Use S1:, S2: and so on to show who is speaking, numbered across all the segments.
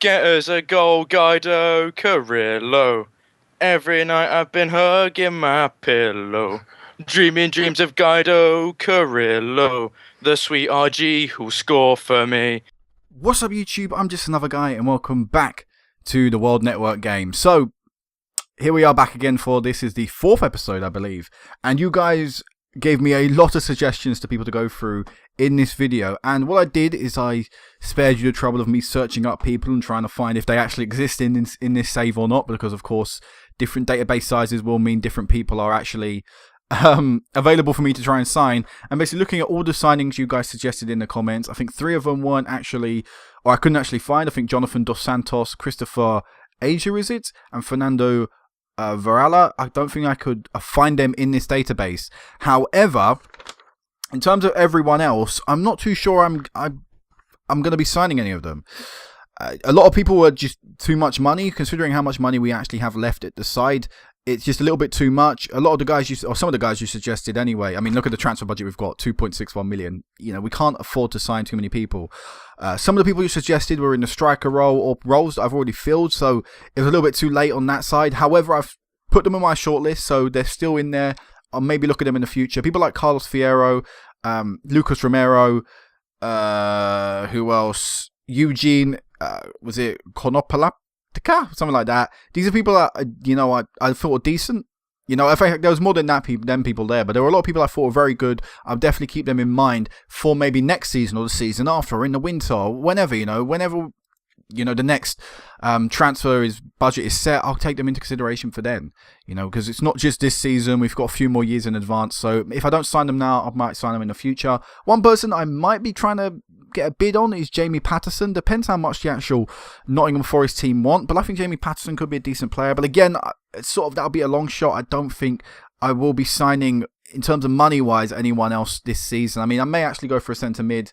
S1: Get us a goal, Guido Carrillo. Every night I've been hugging my pillow. Dreaming dreams of Guido Carrillo, the sweet RG who'll score for me.
S2: What's up, YouTube? I'm just another guy, and welcome back to the World Network game. So, here we are back again for this is the fourth episode, I believe. And you guys gave me a lot of suggestions to people to go through in this video. And what I did is I spared you the trouble of me searching up people and trying to find if they actually exist in this save or not. Because, of course, different database sizes will mean different people are actually available for me to try and sign. And basically looking at all the signings you guys suggested in the comments, I think 3 of them weren't actually, or I couldn't actually find. I think Jonathan Dos Santos, Christopher Asia, is it? And Fernando Varela. I don't think I could find them in this database. However, in terms of everyone else, I'm not too sure I'm going to be signing any of them. A lot of people were just too much money, considering how much money we actually have left at the side. It's just a little bit too much. A lot of the guys, or some of the guys you suggested anyway. I mean, look at the transfer budget we've got, 2.61 million. You know, we can't afford to sign too many people. Some of the people you suggested were in the striker role or roles that I've already filled, so it was a little bit too late on that side. However, I've put them on my shortlist, so they're still in there. I'll maybe look at them in the future. People like Carlos Fierro, Lucas Romero, who else? Eugene, was it Konopala? Something like that. These are people that, I thought were decent. You know, I think there was more than that people there, but there were a lot of people I thought were very good. I'll definitely keep them in mind for maybe next season or the season after, or in the winter, or whenever, the next transfer budget is set. I'll take them into consideration for then, because it's not just this season. We've got a few more years in advance. So if I don't sign them now, I might sign them in the future. One person I might be trying to get a bid on is Jamie Patterson. Depends how much the actual Nottingham Forest team want, but I think Jamie Patterson could be a decent player. But again, that'll be a long shot. I don't think I will be signing, in terms of money wise, anyone else this season. I mean, I may actually go for a centre mid.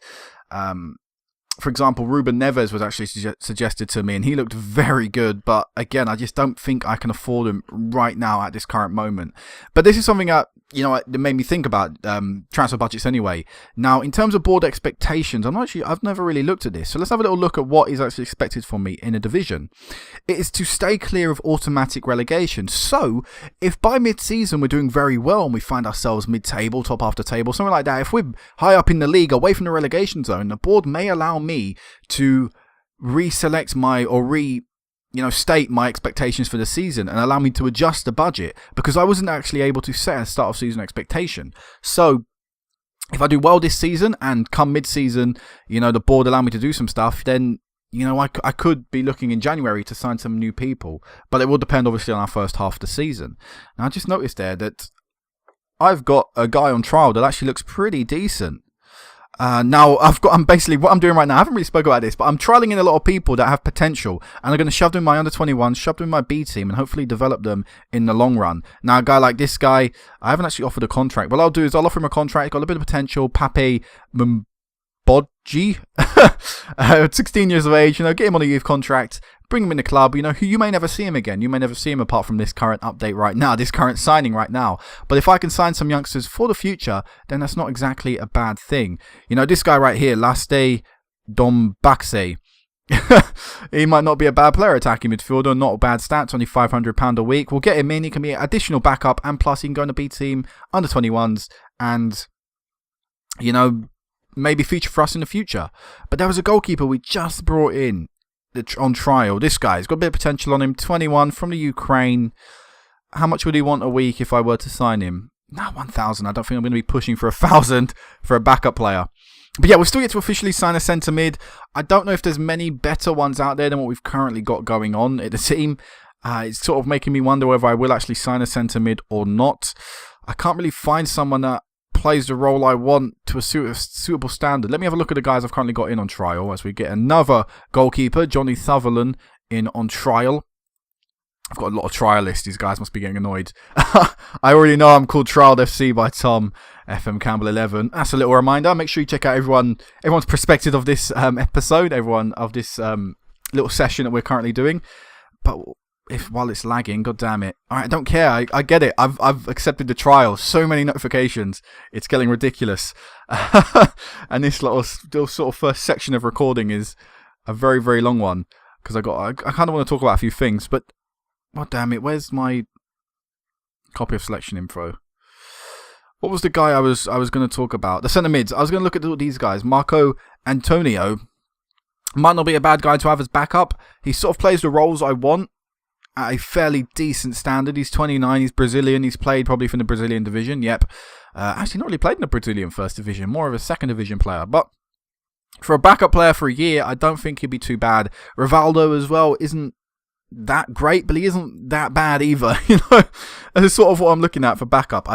S2: For example, Ruben Neves was actually suggested to me, and he looked very good. But again, I just don't think I can afford him right now at this current moment. But this is something that made me think about transfer budgets anyway. Now, in terms of board expectations, I've never really looked at this. So let's have a little look at what is actually expected from me in a division. It is to stay clear of automatic relegation. So if by mid-season we're doing very well and we find ourselves mid-table, top after table, something like that, if we're high up in the league, away from the relegation zone, the board may allow me to reselect state my expectations for the season and allow me to adjust the budget, because I wasn't actually able to set a start of season expectation. So if I do well this season and come mid-season, the board allow me to do some stuff, then I could be looking in January to sign some new people, but it will depend obviously on our first half of the season. Now I just noticed there that I've got a guy on trial that actually looks pretty decent. Now I'm basically, what I'm doing right now, I haven't really spoken about this, but I'm trialing in a lot of people that have potential, and I'm going to shove them in my under-21, shove them in my B team, and hopefully develop them in the long run. Now, a guy like this guy, I haven't actually offered a contract. What I'll do is I'll offer him a contract. He's got a bit of potential. Pape Mbodji, 16 years of age, get him on a youth contract, bring him in the club, you may never see him again. You may never see him apart from this current update right now, this current signing right now. But if I can sign some youngsters for the future, then that's not exactly a bad thing. This guy right here, Laste Dombakse, he might not be a bad player, attacking midfielder, not bad stats, only £500 a week. We'll get him in, he can be an additional backup, and plus he can go in the B team, under 21s, and, maybe feature for us in the future. But there was a goalkeeper we just brought in on trial. This guy's got a bit of potential on him. 21 from the Ukraine. How much would he want a week if I were to sign him? No, 1,000. I don't think I'm going to be pushing for 1,000 for a backup player. But yeah, we're still yet to officially sign a centre mid. I don't know if there's many better ones out there than what we've currently got going on at the team. It's sort of making me wonder whether I will actually sign a centre mid or not. I can't really find someone that plays the role I want to a suitable standard. Let me have a look at the guys I've currently got in on trial as we get another goalkeeper, Johnny Sutherland, in on trial. I've got a lot of trialists. These guys must be getting annoyed. I already know I'm called Trial FC by Tom, FM Campbell 11. That's a little reminder. Make sure you check out everyone's perspective of this episode, everyone of this little session that we're currently doing. But while it's lagging, god damn it. Alright, I don't care. I get it. I've accepted the trial. So many notifications. It's getting ridiculous. And this little sort of first section of recording is a very, very long one. because I kind of want to talk about a few things. But oh damn it, where's my copy of selection info? What was the guy I was going to talk about? The centre mids. I was going to look at these guys. Marco Antonio might not be a bad guy to have as backup. He sort of plays the roles I want at a fairly decent standard. He's 29, he's Brazilian, he's played probably from the Brazilian division, yep. Actually not really played in the Brazilian first division, more of a second division player, but for a backup player for a year, I don't think he'd be too bad. Rivaldo as well isn't that great, but he isn't that bad either, you know. That's sort of what I'm looking at for backup.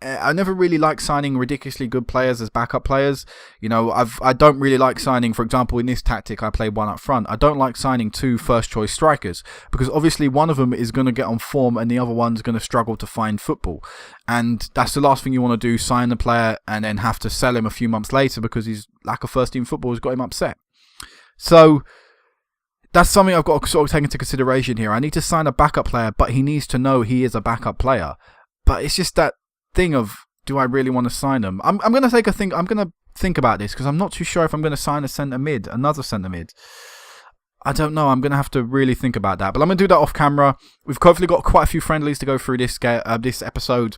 S2: I never really like signing ridiculously good players as backup players. You know, I don't really like signing, for example, in this tactic, I play one up front. I don't like signing 2 first-choice strikers because obviously one of them is going to get on form and the other one's going to struggle to find football. And that's the last thing you want to do, sign the player and then have to sell him a few months later because his lack of first-team football has got him upset. So that's something I've got to sort of take into consideration here. I need to sign a backup player, but he needs to know he is a backup player. But it's just that thing of, do I really want to sign them? I'm going to think about this because I'm not too sure if I'm going to sign another centre mid. I don't know. I'm going to have to really think about that. But I'm going to do that off camera. We've hopefully got quite a few friendlies to go through this episode.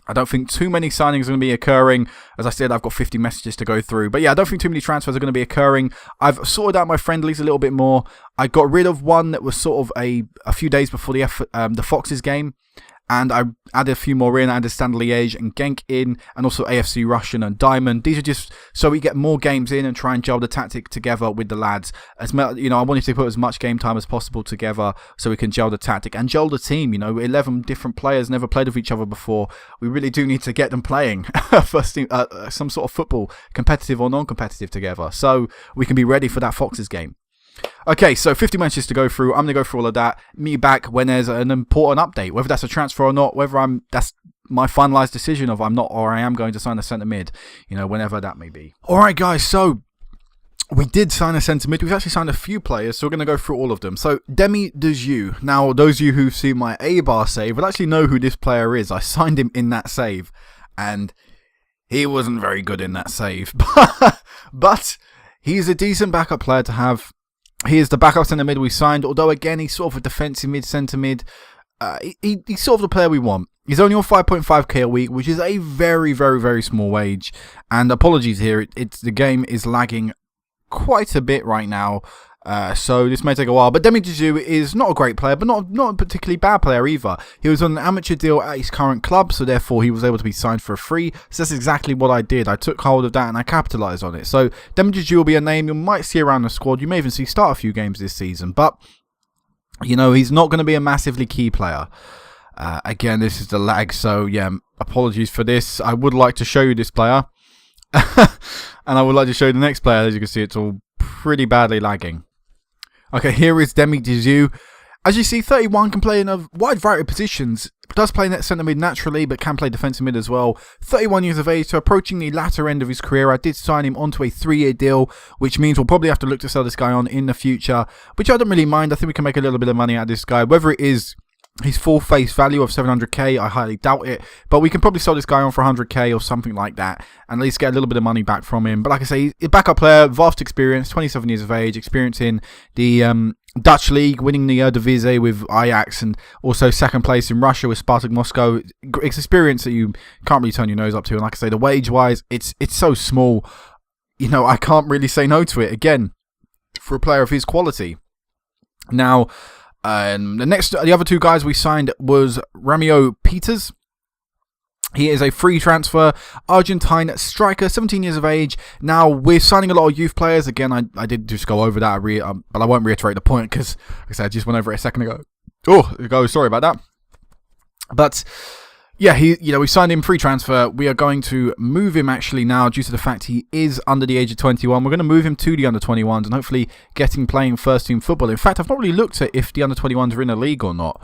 S2: I don't think too many signings are going to be occurring. As I said, I've got 50 messages to go through. But yeah, I don't think too many transfers are going to be occurring. I've sorted out my friendlies a little bit more. I got rid of one that was sort of a few days before the Foxes game. And I added a few more in. I added Standard Liège and Genk in, and also AFC Russian and Diamond. These are just so we get more games in and try and gel the tactic together with the lads. I wanted to put as much game time as possible together so we can gel the tactic and gel the team. 11 different players never played with each other before. We really do need to get them playing first team, some sort of football, competitive or non-competitive together, so we can be ready for that Foxes game. Okay, so 50 matches to go through. I'm going to go through all of that. Me back when there's an important update, whether that's a transfer or not, that's my finalised decision of I'm not or I am going to sign a centre mid, whenever that may be. Alright guys, so we did sign a centre mid. We've actually signed a few players, so we're going to go through all of them. So Demi Deju. Now, those of you who've seen my A-bar save will actually know who this player is. I signed him in that save, and he wasn't very good in that save. But he's a decent backup player to have. He is the backup centre mid we signed, although again he's sort of a defensive mid, centre mid. He's sort of the player we want. He's only on 5.5k a week, which is a very, very, very small wage. And apologies here, the game is lagging quite a bit right now, so this may take a while. But Demi Deju is not a great player, but not a particularly bad player either. He was on an amateur deal at his current club, so therefore he was able to be signed for free. So that's exactly what I did. I took hold of that and I capitalised on it. So Demi Deju will be a name you might see around the squad. You may even see start a few games this season, but he's not going to be a massively key player. Again, this is the lag, so yeah, apologies for this. I would like to show you this player. And I would like to show you the next player. As you can see, it's all pretty badly lagging. Okay, here is Demi Deju. As you see, 31, can play in a wide variety of positions. Does play net centre mid naturally, but can play defensive mid as well. 31 years of age, so approaching the latter end of his career. I did sign him onto a 3-year deal, which means we'll probably have to look to sell this guy on in the future, which I don't really mind. I think we can make a little bit of money out of this guy. Whether it is his full face value of 700k, I highly doubt it, but we can probably sell this guy on for 100k or something like that and at least get a little bit of money back from him. But like I say, he's a backup player, vast experience, 27 years of age, experience in the Dutch league, winning the Eredivisie with Ajax and also second place in Russia with Spartak Moscow. It's experience that you can't really turn your nose up to, and like I say, the wage wise, it's so small, I can't really say no to it again for a player of his quality. Now, the other two guys we signed was Ramiro Peters. He is a free transfer, Argentine striker, 17 years of age. Now, we're signing a lot of youth players. Again, I did just go over that, but I won't reiterate the point because, like I said, I just went over it a second ago. Sorry about that. But yeah, we signed him free transfer. We are going to move him actually now due to the fact he is under the age of 21. We're going to move him to the under-21s and hopefully get him playing first-team football. In fact, I've not really looked at if the under-21s are in a league or not,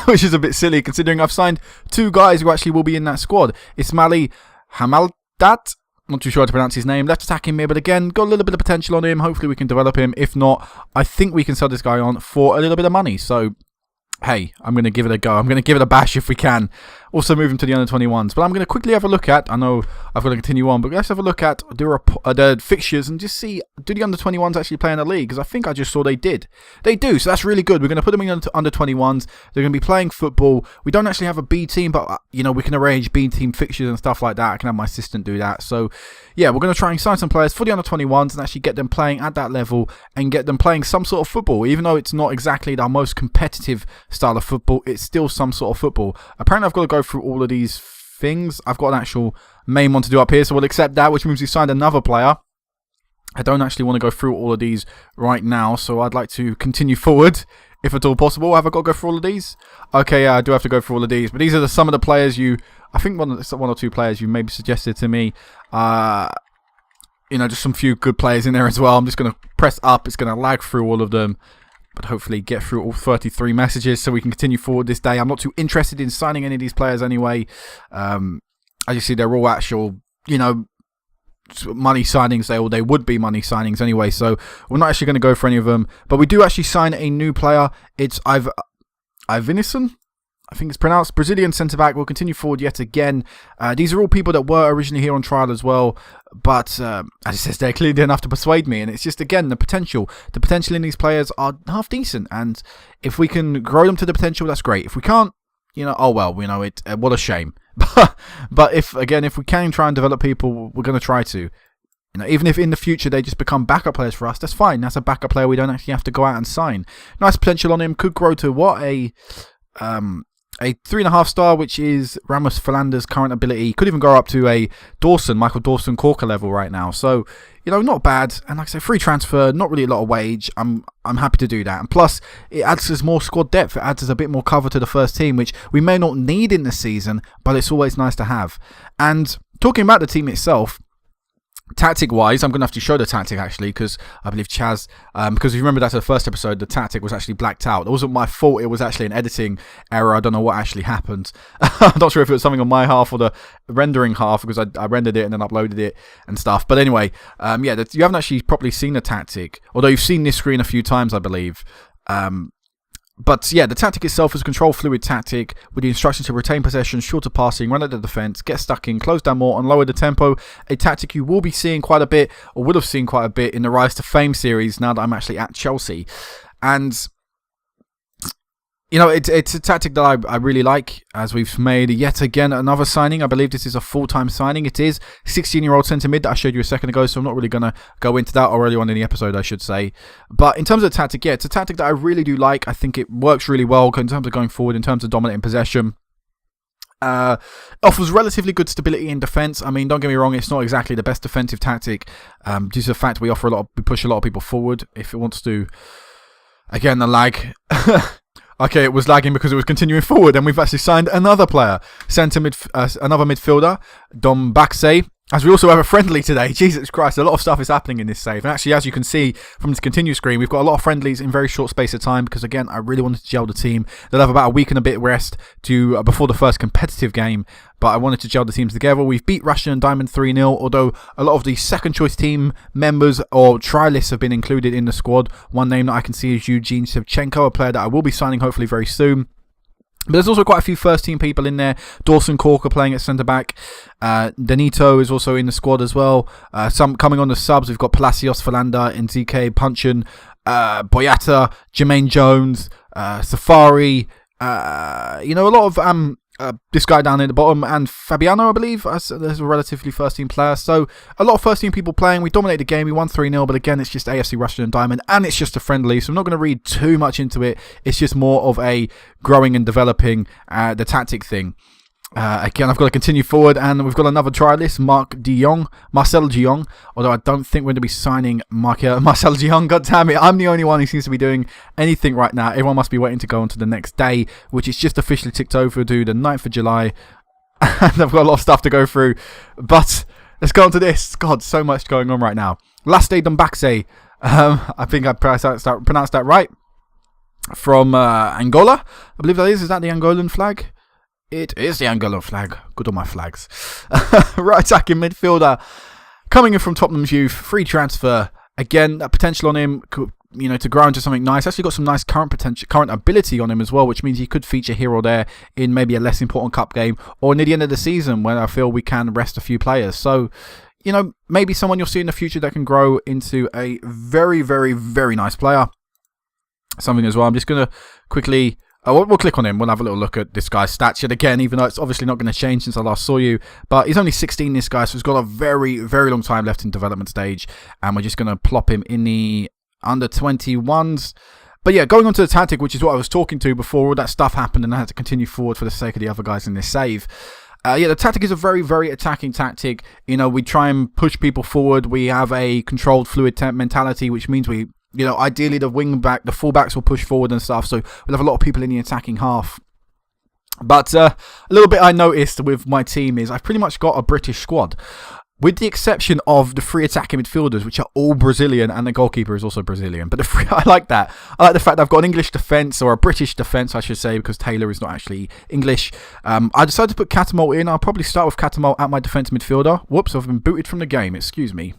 S2: which is a bit silly considering I've signed two guys who actually will be in that squad. Ismaili Hamaldat, not too sure how to pronounce his name, left attacking mid, but again, got a little bit of potential on him. Hopefully we can develop him. If not, I think we can sell this guy on for a little bit of money. So hey, I'm going to give it a go. I'm going to give it a bash if we can. Also moving to the under-21s. But I'm going to quickly have a look at, I know I've got to continue on, but let's have a look at the fixtures and just see, do the under-21s actually play in the league? Because I think I just saw they did. They do, so that's really good. We're going to put them in under-21s. They're going to be playing football. We don't actually have a B team, but, we can arrange B team fixtures and stuff like that. I can have my assistant do that. So, yeah, we're going to try and sign some players for the under-21s and actually get them playing at that level and get them playing some sort of football. Even though it's not exactly our most competitive style of football, it's still some sort of football. Apparently, I've got to go through all of these things. I've got an actual main one to do up here, so we'll accept that, which means we signed another player. I don't actually want to go through all of these right now, so I'd like to continue forward, if at all possible. Have I got to go through all of these? Okay, yeah, I do have to go through all of these, but these are some of the players I think one or two players you maybe suggested to me. Just some few good players in there as well. I'm just going to press up. It's going to lag through all of them, but hopefully get through all 33 messages so we can continue forward this day. I'm not too interested in signing any of these players anyway. As you see, they're all actual, money signings. They would be money signings anyway, so we're not actually going to go for any of them. But we do actually sign a new player. It's Ivinison, I think it's pronounced, Brazilian centre-back. We'll continue forward yet again. These are all people that were originally here on trial as well, but as it says, they're clearly enough to persuade me, and it's just, again, the potential in these players are half decent, and if we can grow them to the potential, that's great. If we can't, what a shame. But if we can try and develop people, we're going to try to. Even if in the future they just become backup players for us, that's fine. That's a backup player we don't actually have to go out and sign. Nice potential on him. Could grow to a 3.5 star, which is Ramos Philander's current ability. Could even go up to a Michael Dawson Corker level right now. So, not bad. And like I say, free transfer, not really a lot of wage. I'm happy to do that. And plus, it adds us more squad depth. It adds us a bit more cover to the first team, which we may not need in the season, but it's always nice to have. And talking about the team itself, tactic-wise, I'm going to have to show the tactic, actually, because I believe Chaz, because if you remember that in the first episode, the tactic was actually blacked out. It wasn't my fault. It was actually an editing error. I don't know what actually happened. I'm not sure if it was something on my half or the rendering half, because I rendered it and then uploaded it and stuff. But anyway, you haven't actually properly seen the tactic, although you've seen this screen a few times, I believe. But yeah, the tactic itself is a control fluid tactic with the instructions to retain possession, shorter passing, run at the defence, get stuck in, close down more and lower the tempo. A tactic you will be seeing quite a bit, or would have seen quite a bit in the Rise to Fame series now that I'm actually at Chelsea. And it's a tactic that I really like, as we've made yet again another signing. I believe this is a full-time signing. It is 16-year-old centre mid that I showed you a second ago, so I'm not really going to go into that, or early on in the episode, I should say. But in terms of the tactic, it's a tactic that I really do like. I think it works really well in terms of going forward, in terms of dominating possession. Offers relatively good stability in defence. I mean, don't get me wrong, it's not exactly the best defensive tactic, due to the fact we push a lot of people forward. If it wants to, again, the lag. Okay, it was lagging because it was continuing forward, and we've actually signed another player, another midfielder, Dom Bakse. As we also have a friendly today. Jesus Christ, a lot of stuff is happening in this save. And actually, as you can see from this continue screen, we've got a lot of friendlies in very short space of time because, again, I really wanted to gel the team. They'll have about a week and a bit rest before the first competitive game, but I wanted to gel the teams together. We've beat Russian and Diamond 3-0, although a lot of the second-choice team members or trialists have been included in the squad. One name that I can see is Eugene Shevchenko, a player that I will be signing hopefully very soon. But there's also quite a few first-team people in there. Dawson Corker playing at centre-back. Danito is also in the squad as well. Some coming on the subs, we've got Palacios, Philander, Nzike, Punchin, Boyata, Jermaine Jones, Safari. A lot of this guy down at the bottom, and Fabiano, I believe. There's a relatively first-team player. So a lot of first-team people playing. We dominated the game. We won 3-0, but again, it's just AFC Russian and Diamond, and it's just a friendly, so I'm not going to read too much into it. It's just more of a growing and developing the tactic thing. Again, I've got to continue forward, and we've got another trialist, Marcel de Jong, although I don't think we're going to be signing Marcel de Jong. God damn it, I'm the only one who seems to be doing anything right now. Everyone must be waiting to go on to the next day, which is just officially ticked over to the 9th of July, and I've got a lot of stuff to go through, but let's go on to this. God, so much going on right now. Last day Dombakse, I think I pronounced that right, from Angola, I believe that is that the Angolan flag? It is the Angolan flag. Good on my flags. Right attacking midfielder. Coming in from Tottenham's youth. Free transfer. Again, that potential on him. to grow into something nice. Actually got some nice current ability on him as well, which means he could feature here or there in maybe a less important cup game or near the end of the season when I feel we can rest a few players. So, maybe someone you'll see in the future that can grow into a very, very, very nice player. Something as well. I'm just going to quickly... we'll click on him. We'll have a little look at this guy's stats yet again, even though it's obviously not going to change since I last saw you. But he's only 16, this guy, so he's got a very, very long time left in development stage. And we're just going to plop him in the under 21s. But yeah, going on to the tactic, which is what I was talking to before all that stuff happened and I had to continue forward for the sake of the other guys in this save. The tactic is a very, very attacking tactic. We try and push people forward. We have a controlled, fluid mentality, which means we... ideally the fullbacks will push forward and stuff, so we'll have a lot of people in the attacking half. But a little bit I noticed with my team is I've pretty much got a British squad, with the exception of the 3 attacking midfielders, which are all Brazilian, and the goalkeeper is also Brazilian. But I like that. I like the fact that I've got an English defence, or a British defence, I should say, because Taylor is not actually English. I decided to put Catamol in. I'll probably start with Catamol at my defence midfielder. Whoops, I've been booted from the game. Excuse me.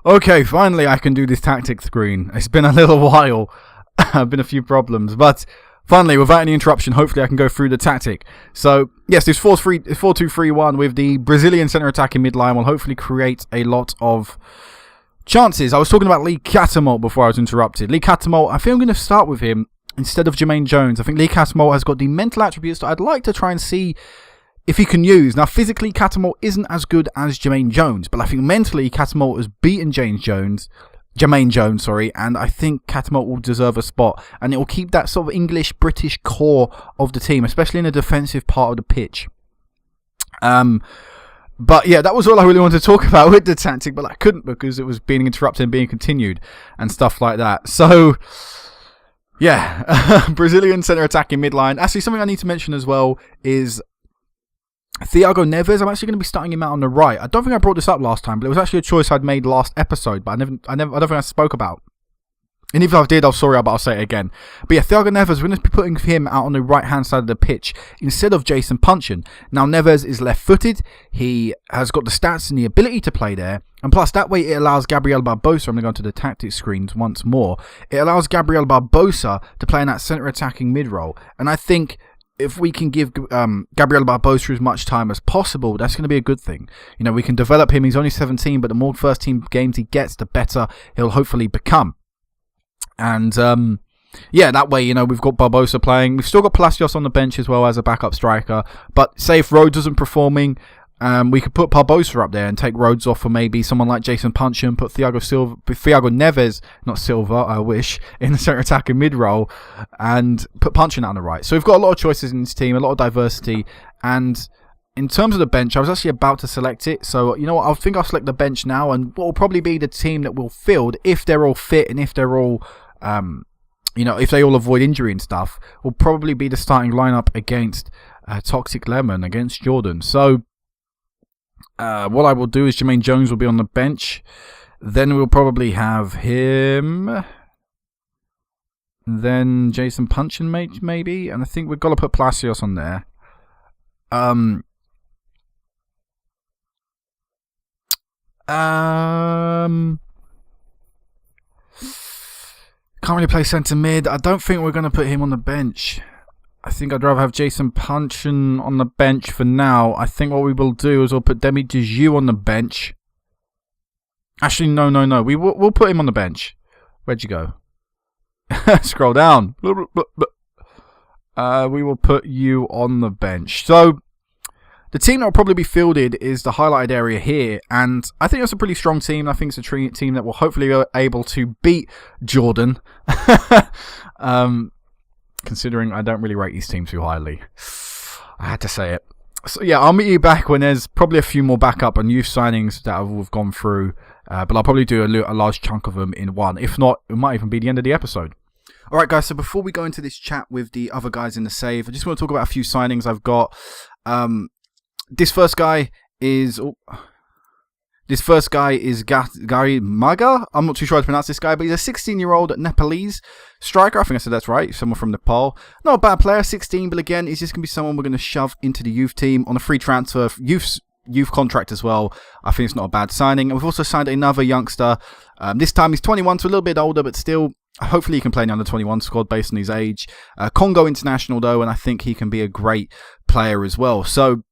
S2: Okay, finally I can do this tactic screen. It's been a little while. I've been a few problems, but finally, without any interruption, hopefully I can go through the tactic. So, yes, this 4-2-3-1 with the Brazilian centre attacking midline will hopefully create a lot of chances. I was talking about Lee Catamol before I was interrupted. Lee Catamol, I think I'm going to start with him instead of Jermaine Jones. I think Lee Catamol has got the mental attributes that I'd like to try and see if he can use. Now, physically, Catamol isn't as good as Jermaine Jones, but I think mentally, Catamol has beaten Jermaine Jones, and I think Catamol will deserve a spot, and it will keep that sort of English-British core of the team, especially in the defensive part of the pitch. But yeah, that was all I really wanted to talk about with the tactic, but I couldn't because it was being interrupted and being continued and stuff like that. So, yeah, Brazilian centre attacking midline. Actually, something I need to mention as well is Thiago Neves. I'm actually going to be starting him out on the right. I don't think I brought this up last time, but it was actually a choice I'd made last episode, but I don't think I spoke about. And if I did, I'm sorry, but I'll say it again. But yeah, Thiago Neves, we're going to be putting him out on the right-hand side of the pitch instead of Jason Puncheon. Now, Neves is left-footed. He has got the stats and the ability to play there. And plus, that way it allows Gabriel Barbosa, I'm going to go into the tactics screens once more. It allows Gabriel Barbosa to play in that centre attacking mid-role. And I think if we can give Gabriel Barbosa as much time as possible, that's going to be a good thing. We can develop him. He's only 17, but the more first-team games he gets, the better he'll hopefully become. And, that way, we've got Barbosa playing. We've still got Palacios on the bench as well as a backup striker. But say if Rhodes isn't performing, we could put Barbosa up there and take Rhodes off for maybe someone like Jason Puncheon, put Thiago Neves, not Silva, I wish, in the centre attacking mid-role, and put Puncheon out on the right. So we've got a lot of choices in this team, a lot of diversity, and in terms of the bench, I was actually about to select it, so you know what, I think I'll select the bench now, and what will probably be the team that will field, if they're all fit and if they're all, if they all avoid injury and stuff, will probably be the starting lineup against Toxic Lemon, against Jordan. So, what I will do is Jermaine Jones will be on the bench. Then we'll probably have him. Then Jason Puncheon maybe. And I think we've got to put Palacios on there. Can't really play centre mid. I don't think we're going to put him on the bench. I think I'd rather have Jason Puncheon on the bench for now. I think what we will do is we'll put Demi Deju on the bench. Actually, no. We'll put him on the bench. Where'd you go? Scroll down. We will put you on the bench. So, the team that will probably be fielded is the highlighted area here. And I think it's a pretty strong team. I think it's a team that will hopefully be able to beat Jordan. Considering I don't really rate these teams too highly. I had to say it. So yeah, I'll meet you back when there's probably a few more backup and youth signings that we've gone through. But I'll probably do a large chunk of them in one. If not, it might even be the end of the episode. Alright guys, so before we go into this chat with the other guys in the save, I just want to talk about a few signings I've got. This first guy is Gary Maga. I'm not too sure how to pronounce this guy, but he's a 16-year-old Nepalese striker. I think I said that's right. Someone from Nepal. Not a bad player, 16, but again, he's just going to be someone we're going to shove into the youth team on a free transfer, youth contract as well. I think it's not a bad signing. And we've also signed another youngster. This time he's 21, so a little bit older, but still, Hopefully he can play in the under-21 squad based on his age. Congo international though, and I think he can be a great player as well. So,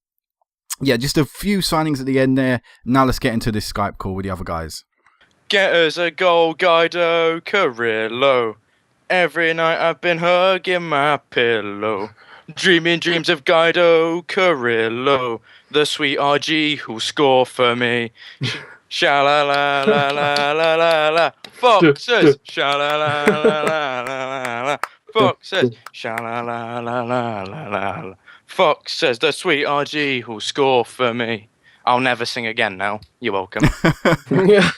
S2: yeah, just a few signings at the end there. Now let's get into this Skype call with the other guys.
S1: Get us a goal, Guido, career low. Every night I've been hugging my pillow. Dreaming dreams of Guido, career low. The sweet RG who'll score for me. Sha la la la la la la la. Foxes. Sha la la la la la la. Foxes. Sha la la la la la la. Foxes. The sweet RG who'll score for me. I'll never sing again now. You're welcome.
S3: Yeah.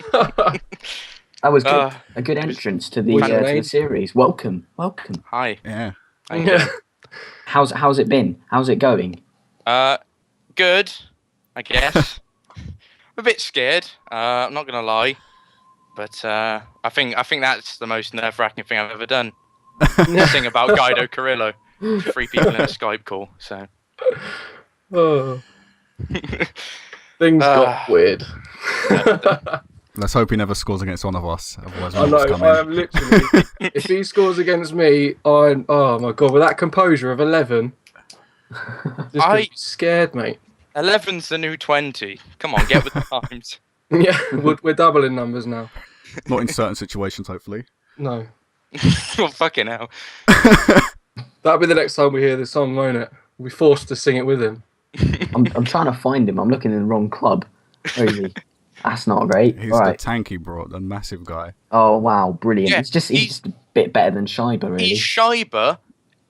S4: That was good. A good entrance to the series. Welcome.
S1: Hi.
S2: Yeah.
S1: Thank you.
S4: How's it been? How's it going?
S1: Good, I guess. I'm a bit scared. I'm not gonna lie, but I think that's the most nerve-wracking thing I've ever done. Sing about Guido Carrillo. 3 people in a Skype call. So.
S3: Oh. Things got weird.
S2: Let's hope he never scores against one of us. Otherwise,
S3: I know. I am literally. If he scores against me, oh my god, with that composure of 11, just scared, mate.
S1: 11's the new 20. Come on, get with the times.
S3: Yeah, we're doubling numbers now.
S2: Not in certain situations, hopefully.
S3: No.
S1: Well, fucking hell.
S3: That'll be the next time we hear this song, won't it? We'll be forced to sing it with him.
S4: I'm trying to find him. I'm looking in the wrong club. Where is he? That's not great.
S2: He's
S4: right.
S2: the tank he brought, the massive guy.
S4: Oh wow, brilliant!
S1: Yeah,
S4: he's just a bit better than Scheiber, really.
S1: He's Scheiber,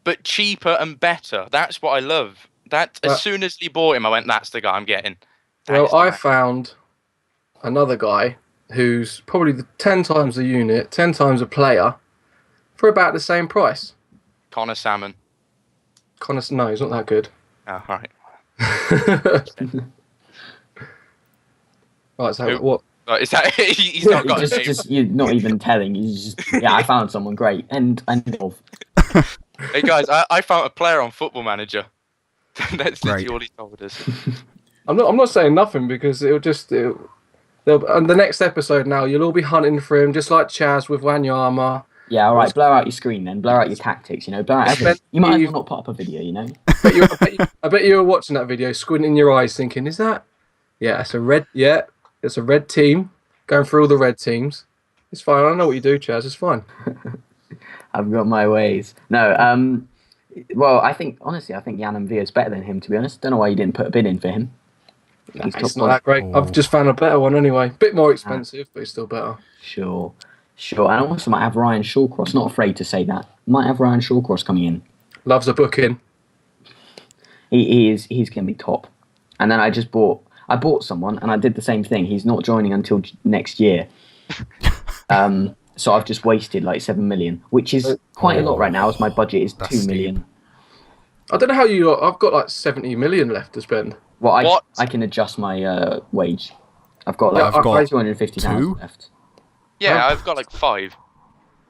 S1: but cheaper and better. That's what I love. As soon as he bought him, I went, "That's the guy I'm getting."
S3: Well, I found another guy who's probably 10 times the unit, 10 times a player, for about the same price.
S1: Connor Salmon.
S3: No, he's not that good.
S1: Oh, all right.
S3: Right, so what?
S1: Is that he's not got a name?
S4: Just you're not even telling. He's just I found someone great. And of.
S1: Hey guys, I found a player on Football Manager. That's literally all he told us.
S3: I'm not saying nothing because on the next episode now you'll all be hunting for him just like Chaz with Wanyama.
S4: Yeah, all right. Blow out your screen then. Blow out your tactics. Blow out everything. You might as well not put up a video.
S3: I bet you were watching that video, squinting your eyes, thinking, "Is that? Yeah, it's a red. Yeah, it's a red team. Going through all the red teams. It's fine. I know what you do, Chaz. It's fine."
S4: I've got my ways. No. Well, I think Jan Via is better than him. To be honest, don't know why you didn't put a bid in for him.
S3: It's not that great. I've just found a better one anyway. Bit more expensive, but it's still better.
S4: Sure. And I also might have Ryan Shawcross. Not afraid to say that. Might have Ryan Shawcross coming in.
S3: Loves a booking.
S4: He's going to be top. And then I bought someone and I did the same thing. He's not joining until next year. So I've just wasted like 7 million, which is quite a lot right now as my budget is 2 million.
S3: I don't know how I've got like 70 million left to spend.
S4: Well, I can adjust my wage. I've got like 250,000 left.
S1: Yeah, I've got like 5.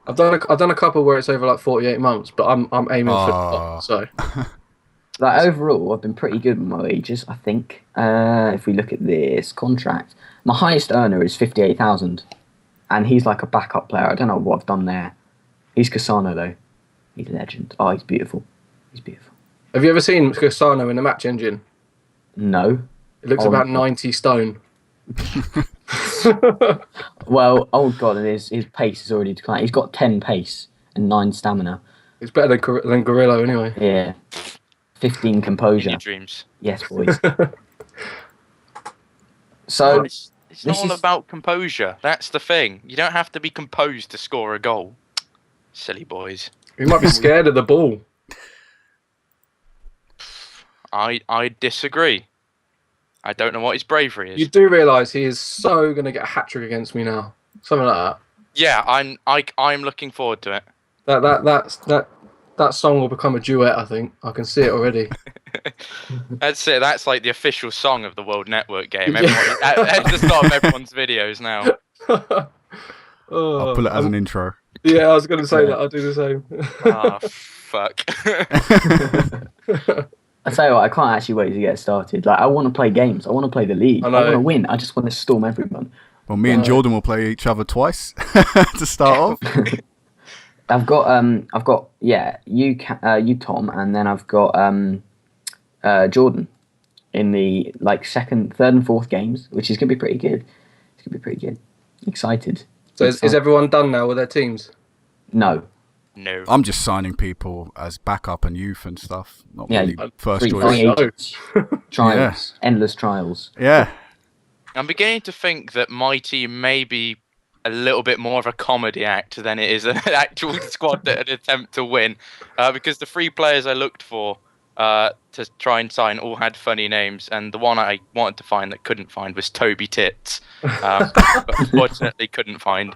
S3: I've done a couple where it's over like 48 months, but I'm aiming for the top, so.
S4: Like overall, I've been pretty good with my wages. I think if we look at this contract, my highest earner is 58,000, and he's like a backup player. I don't know what I've done there. He's Cassano though. He's a legend. Oh, he's beautiful.
S3: Have you ever seen Cassano in the match engine?
S4: No.
S3: It looks about 90 stone.
S4: Well, old God, and his pace is already declined. He's got 10 pace and 9 stamina.
S3: He's better than Gorillo anyway.
S4: Yeah. 15 composure.
S1: In your dreams.
S4: Yes, boys. So
S1: it's not all about composure. That's the thing. You don't have to be composed to score a goal. Silly boys.
S3: He might be scared of the ball.
S1: I disagree. I don't know what his bravery is.
S3: You do realise he is so going to get a hat-trick against me now. Something like that.
S1: Yeah, I'm looking forward to it.
S3: That song will become a duet, I think. I can see it already.
S1: That's it. That's like the official song of the World Network game. At the start of everyone's videos now.
S2: I'll pull it as an intro.
S3: Yeah, I was going to say that. I'll do the same.
S1: Ah, fuck.
S4: I tell you what, I can't actually wait to get started. Like, I want to play games. I want to play the league. I want to win. I just want to storm everyone.
S2: Well, me and Jordan will play each other twice to start off.
S4: you Tom, and then I've got Jordan in the like second, third, and fourth games, which is gonna be pretty good. It's gonna be pretty good. Excited.
S3: So is everyone done now with their teams?
S4: No.
S1: No.
S2: I'm just signing people as backup and youth and stuff. Not
S4: Yeah,
S2: really first
S4: free
S2: choice.
S4: agents, trials, endless trials.
S2: Yeah.
S1: I'm beginning to think that my team may be a little bit more of a comedy act than it is an actual squad that an attempt to win, because the three players I looked for to try and sign all had funny names, and the one I wanted to find that couldn't find was Toby Tits, but unfortunately couldn't find.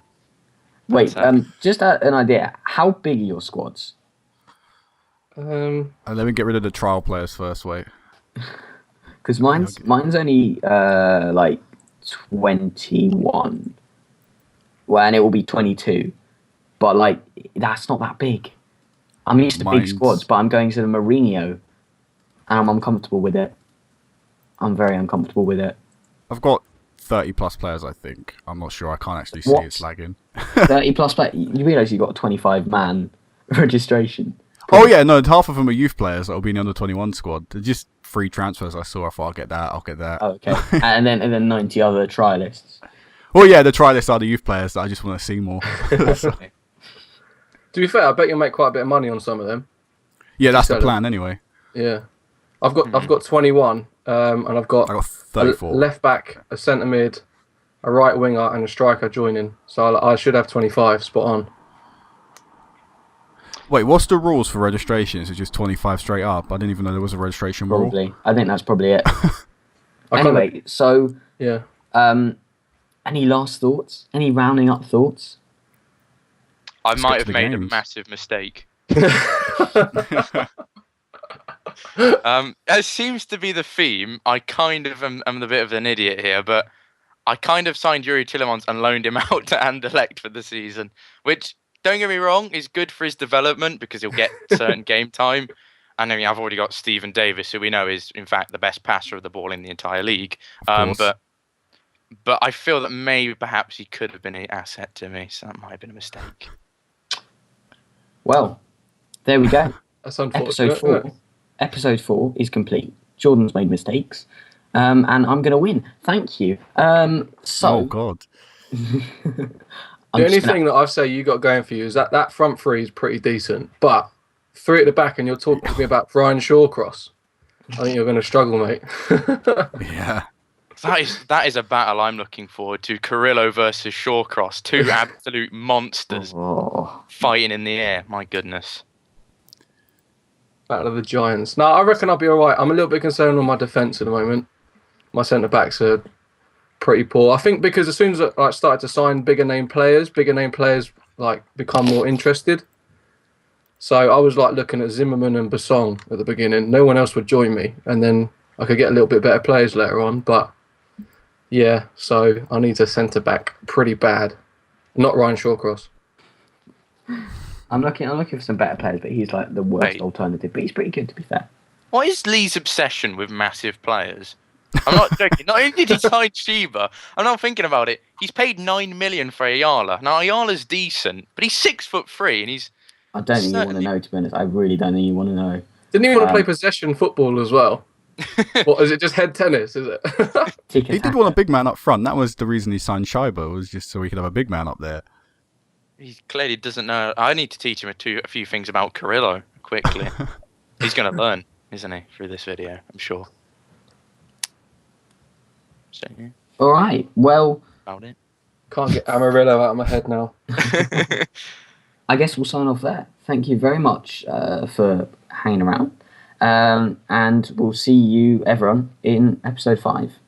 S4: Wait, just an idea. How big are your squads?
S2: Let me get rid of the trial players first. Wait.
S4: Because mine's only like 21. Well, and it will be 22. But like that's not that big. I'm used to big squads, but I'm going to the Mourinho, and I'm uncomfortable with it. I'm very uncomfortable with it.
S2: I've got 30 plus players, I think. I'm not sure. I can't actually see it's lagging.
S4: 30 plus players. You realise you've got a 25-man registration.
S2: Oh, yeah, no, half of them are youth players that will be in the under 21 squad. They're just free transfers I saw. I thought, I'll get that, I'll get that.
S4: Oh, okay. and then 90 other trialists.
S2: Well, yeah, the trialists are the youth players that I just want to see more.
S3: To be fair, I bet you'll make quite a bit of money on some of them.
S2: Yeah, that's the plan anyway.
S3: Yeah. I've got 21, and I've got
S2: 34.
S3: a left back, a centre mid, a right winger, and a striker joining. So I should have 25, spot on.
S2: Wait, what's the rules for registration? Is it just 25 straight up? I didn't even know there was a registration rule.
S4: Probably. I think that's probably it.
S3: Anyway,
S4: so
S3: yeah.
S4: Any last thoughts? Any rounding up thoughts?
S1: I
S2: Let's
S1: might
S2: get
S1: have
S2: to the
S1: made a
S2: games.
S1: massive mistake. It seems to be the theme. I kind of am a bit of an idiot here, but I kind of signed Yuri Tillemans and loaned him out to Anderlecht for the season, which, don't get me wrong, is good for his development because he'll get certain game time. And I mean, I've already got Stephen Davis, who we know is, in fact, the best passer of the ball in the entire league. But I feel that maybe perhaps he could have been an asset to me, so that might have been a mistake.
S4: Well, there we go.
S3: That's unfortunate.
S4: Episode 4 is complete. Jordan's made mistakes. And I'm going to win. Thank you.
S2: Oh, God.
S3: The only thing that I've say you got going for you is that front three is pretty decent, but 3 at the back, and you're talking to me about Brian Shawcross. I think you're going to struggle, mate.
S2: Yeah.
S1: That is a battle I'm looking forward to. Carrillo versus Shawcross, two absolute monsters fighting in the air. My goodness.
S3: Battle of the Giants. No, I reckon I'll be all right. I'm a little bit concerned on my defence at the moment. My centre backs are pretty poor. I think because as soon as I started to sign bigger name players like become more interested. So I was like looking at Zimmerman and Basson at the beginning. No one else would join me, and then I could get a little bit better players later on. But yeah, so I need a centre back pretty bad. Not Ryan Shawcross.
S4: I'm looking for some better players, but he's like the worst alternative. But he's pretty good, to be fair.
S1: What is Lee's obsession with massive players? I'm not joking. Not only did he sign Sheba, I'm not thinking about it. He's paid 9 million for Ayala. Now Ayala's decent, but he's 6'3" and he's.
S4: I don't think you want to know, to be honest. I really don't think you want to know.
S3: Didn't he want to play possession football as well? What is it? Just head tennis? Is it?
S2: He did want a big man up front. That was the reason he signed Scheiber, was just so he could have a big man up there.
S1: He clearly doesn't know. I need to teach him a few things about Carrillo quickly. He's going to learn, isn't he, through this video? I'm sure. So, yeah.
S4: All right. Well,
S1: About it.
S3: Can't get Amarillo out of my head now.
S4: I guess we'll sign off there. Thank you very much for hanging around. And we'll see you, everyone, in episode 5.